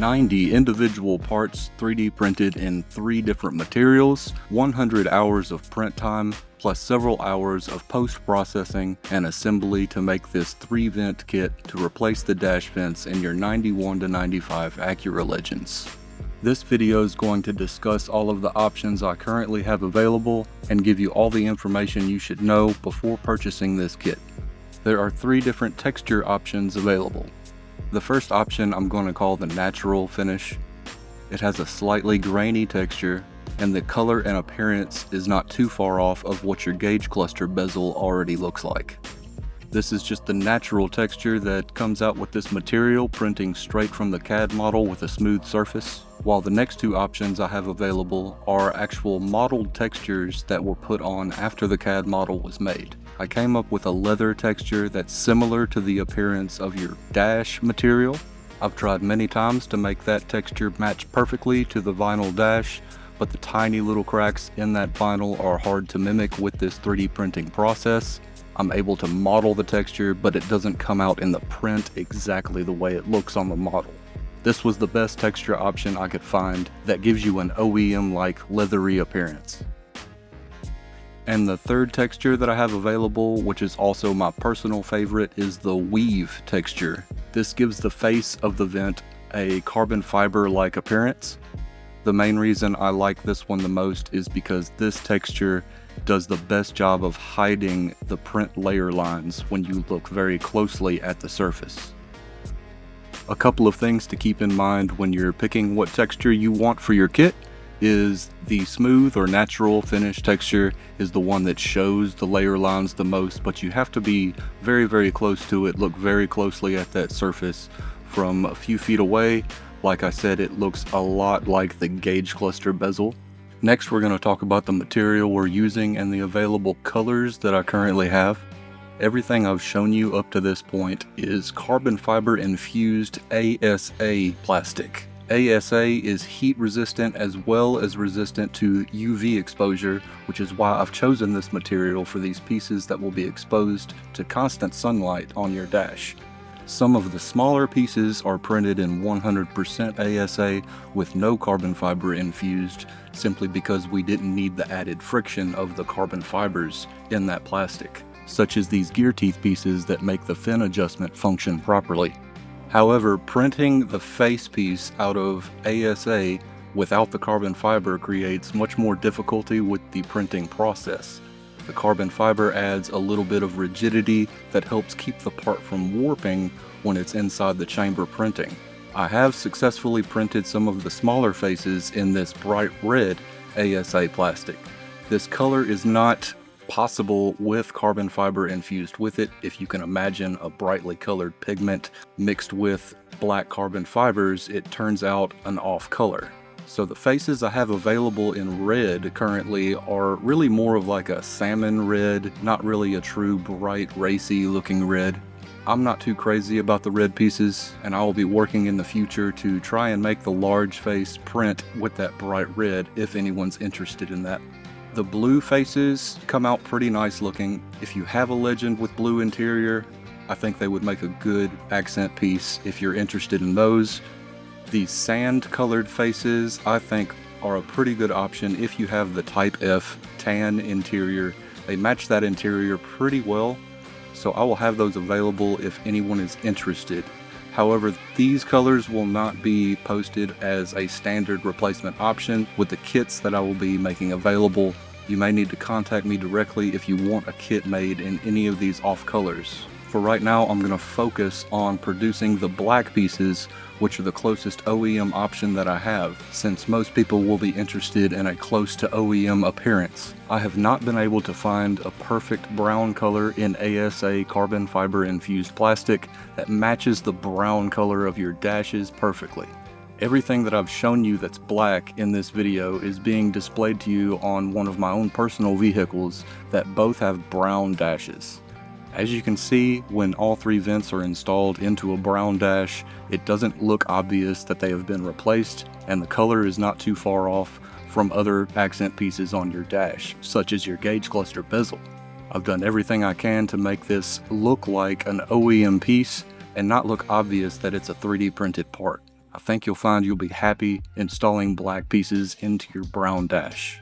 90 individual parts 3D printed in 3 different materials, 100 hours of print time, plus several hours of post-processing and assembly to make this 3-vent kit to replace the dash vents in your 91 to 95 Acura Legends. This video is going to discuss all of the options I currently have available and give you all the information you should know before purchasing this kit. There are 3 different texture options available. The first option I'm going to call the natural finish. It has a slightly grainy texture, and the color and appearance is not too far off of what your gauge cluster bezel already looks like. This is just the natural texture that comes out with this material printing straight from the CAD model with a smooth surface, while the next 2 options I have available are actual modeled textures that were put on after the CAD model was made. I came up with a leather texture that's similar to the appearance of your dash material. I've tried many times to make that texture match perfectly to the vinyl dash, but the tiny little cracks in that vinyl are hard to mimic with this 3D printing process. I'm able to model the texture, but it doesn't come out in the print exactly the way it looks on the model. This was the best texture option I could find that gives you an OEM-like leathery appearance. And the third texture that I have available, which is also my personal favorite, is the weave texture. This gives the face of the vent a carbon fiber-like appearance. The main reason I like this one the most is because this texture does the best job of hiding the print layer lines when you look very closely at the surface. A couple of things to keep in mind when you're picking what texture you want for your kit is the smooth or natural finish texture is the one that shows the layer lines the most, but you have to be very close to it, look very closely at that surface from a few feet away. Like I said, it looks a lot like the gauge cluster bezel. Next, we're going to talk about the material we're using and the available colors that I currently have. Everything I've shown you up to this point is carbon fiber infused ASA plastic. ASA is heat resistant as well as resistant to UV exposure, which is why I've chosen this material for these pieces that will be exposed to constant sunlight on your dash. Some of the smaller pieces are printed in 100% ASA with no carbon fiber infused, simply because we didn't need the added friction of the carbon fibers in that plastic, such as these gear teeth pieces that make the fin adjustment function properly. However, printing the face piece out of ASA without the carbon fiber creates much more difficulty with the printing process. The carbon fiber adds a little bit of rigidity that helps keep the part from warping when it's inside the chamber printing. I have successfully printed some of the smaller faces in this bright red ASA plastic. This color is not possible with carbon fiber infused with it. If you can imagine a brightly colored pigment mixed with black carbon fibers, it turns out an off color. So the faces I have available in red currently are really more of like a salmon red, not really a true bright racy looking red. I'm not too crazy about the red pieces, and I will be working in the future to try and make the large face print with that bright red if anyone's interested in that. The blue faces come out pretty nice looking. If you have a Legend with blue interior, I think they would make a good accent piece if you're interested in those. These sand colored faces I think are a pretty good option if you have the Type F tan interior. They match that interior pretty well, so I will have those available if anyone is interested. However, these colors will not be posted as a standard replacement option with the kits that I will be making available. You may need to contact me directly if you want a kit made in any of these off colors. For right now, I'm going to focus on producing the black pieces, which are the closest OEM option that I have, since most people will be interested in a close to OEM appearance. I have not been able to find a perfect brown color in ASA carbon fiber infused plastic that matches the brown color of your dashes perfectly. Everything that I've shown you that's black in this video is being displayed to you on one of my own personal vehicles that both have brown dashes. As you can see, when all 3 vents are installed into a brown dash, it doesn't look obvious that they have been replaced, and the color is not too far off from other accent pieces on your dash, such as your gauge cluster bezel. I've done everything I can to make this look like an OEM piece and not look obvious that it's a 3D printed part. I think you'll find you'll be happy installing black pieces into your brown dash.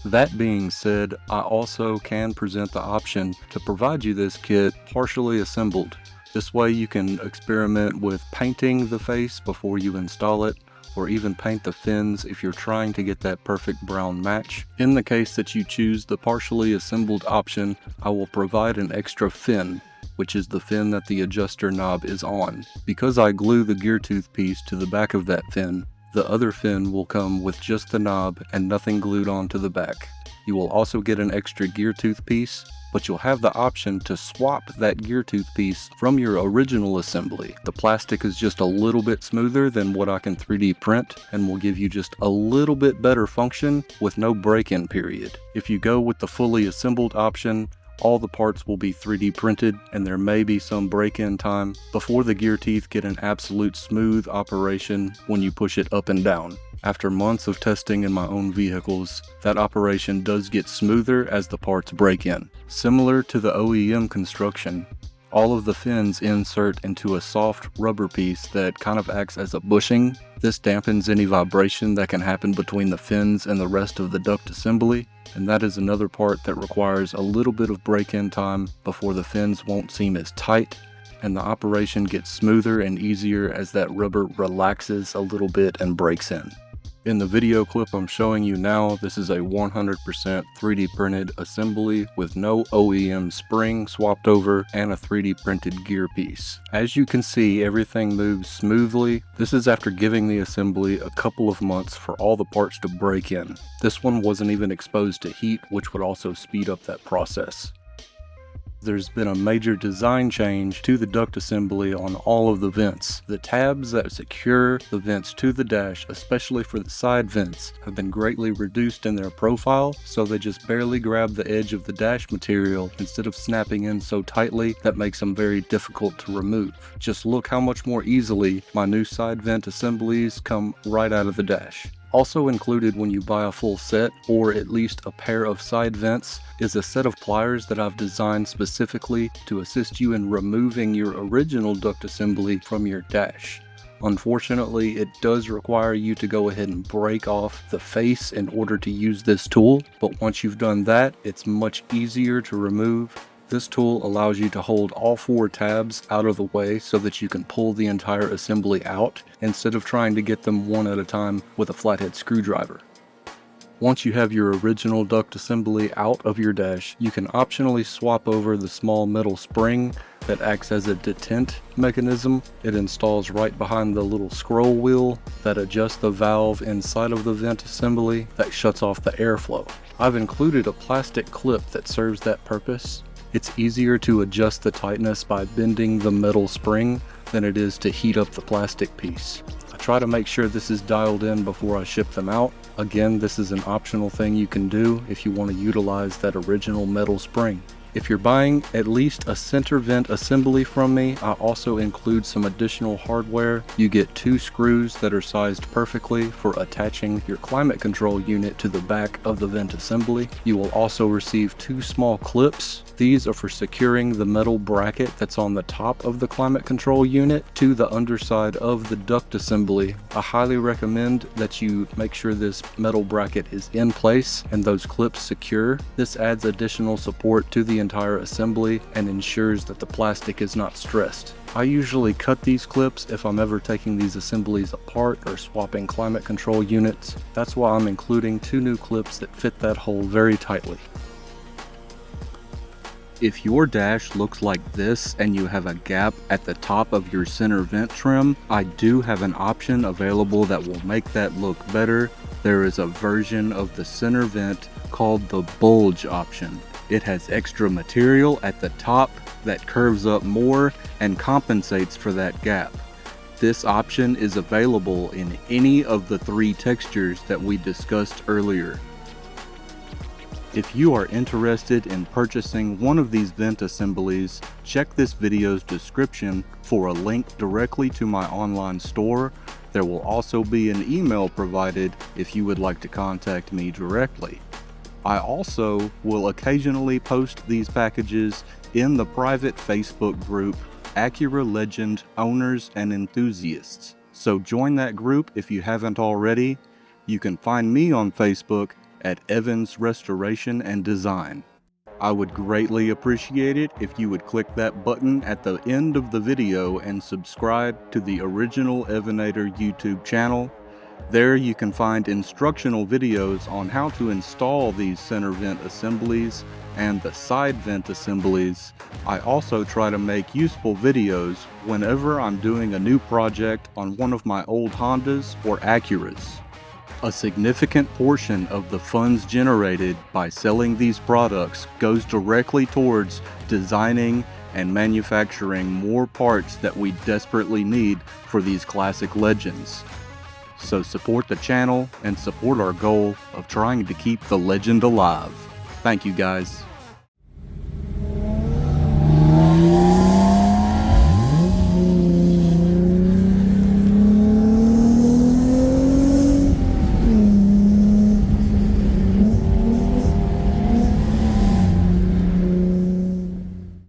That being said, I also can present the option to provide you this kit partially assembled. This way you can experiment with painting the face before you install it, or even paint the fins if you're trying to get that perfect brown match. In the case that you choose the partially assembled option, I will provide an extra fin, which is the fin that the adjuster knob is on. Because I glue the gear tooth piece to the back of that fin, the other fin will come with just the knob and nothing glued onto the back. You will also get an extra gear tooth piece, but you'll have the option to swap that gear tooth piece from your original assembly. The plastic is just a little bit smoother than what I can 3D print and will give you just a little bit better function with no break-in period. If you go with the fully assembled option, all the parts will be 3D printed and there may be some break-in time before the gear teeth get an absolute smooth operation when you push it up and down. After months of testing in my own vehicles, that operation does get smoother as the parts break in. Similar to the OEM construction, all of the fins insert into a soft rubber piece that kind of acts as a bushing. This dampens any vibration that can happen between the fins and the rest of the duct assembly, and that is another part that requires a little bit of break-in time before the fins won't seem as tight, and the operation gets smoother and easier as that rubber relaxes a little bit and breaks in. In the video clip I'm showing you now, this is a 100% 3D printed assembly with no OEM spring swapped over and a 3D printed gear piece. As you can see, everything moves smoothly. This is after giving the assembly a couple of months for all the parts to break in. This one wasn't even exposed to heat, which would also speed up that process. There's been a major design change to the duct assembly on all of the vents. The tabs that secure the vents to the dash, especially for the side vents, have been greatly reduced in their profile, so they just barely grab the edge of the dash material instead of snapping in so tightly that makes them very difficult to remove. Just look how much more easily my new side vent assemblies come right out of the dash. Also included when you buy a full set, or at least a pair of side vents, is a set of pliers that I've designed specifically to assist you in removing your original duct assembly from your dash. Unfortunately, it does require you to go ahead and break off the face in order to use this tool, but once you've done that, it's much easier to remove. This tool allows you to hold all 4 tabs out of the way so that you can pull the entire assembly out instead of trying to get them one at a time with a flathead screwdriver. Once you have your original duct assembly out of your dash, you can optionally swap over the small metal spring that acts as a detent mechanism. It installs right behind the little scroll wheel that adjusts the valve inside of the vent assembly that shuts off the airflow. I've included a plastic clip that serves that purpose. It's easier to adjust the tightness by bending the metal spring than it is to heat up the plastic piece. I try to make sure this is dialed in before I ship them out. Again, this is an optional thing you can do if you want to utilize that original metal spring. If you're buying at least a center vent assembly from me, I also include some additional hardware. You get 2 screws that are sized perfectly for attaching your climate control unit to the back of the vent assembly. You will also receive 2 small clips. These are for securing the metal bracket that's on the top of the climate control unit to the underside of the duct assembly. I highly recommend that you make sure this metal bracket is in place and those clips secure. This adds additional support to the entire assembly and ensures that the plastic is not stressed. I usually cut these clips if I'm ever taking these assemblies apart or swapping climate control units. That's why I'm including 2 new clips that fit that hole very tightly. If your dash looks like this and you have a gap at the top of your center vent trim, I do have an option available that will make that look better. There is a version of the center vent called the bulge option. It has extra material at the top that curves up more and compensates for that gap. This option is available in any of the 3 textures that we discussed earlier. If you are interested in purchasing one of these vent assemblies, check this video's description for a link directly to my online store. There will also be an email provided if you would like to contact me directly. I also will occasionally post these packages in the private Facebook group Acura Legends Owners and Enthusiasts. So join that group if you haven't already. You can find me on Facebook at Evans Restoration and Design. I would greatly appreciate it if you would click that button at the end of the video and subscribe to the original Evanator YouTube channel. There you can find instructional videos on how to install these center vent assemblies and the side vent assemblies. I also try to make useful videos whenever I'm doing a new project on one of my old Hondas or Acuras. A significant portion of the funds generated by selling these products goes directly towards designing and manufacturing more parts that we desperately need for these classic legends. So support the channel and support our goal of trying to keep the legend alive. Thank you guys.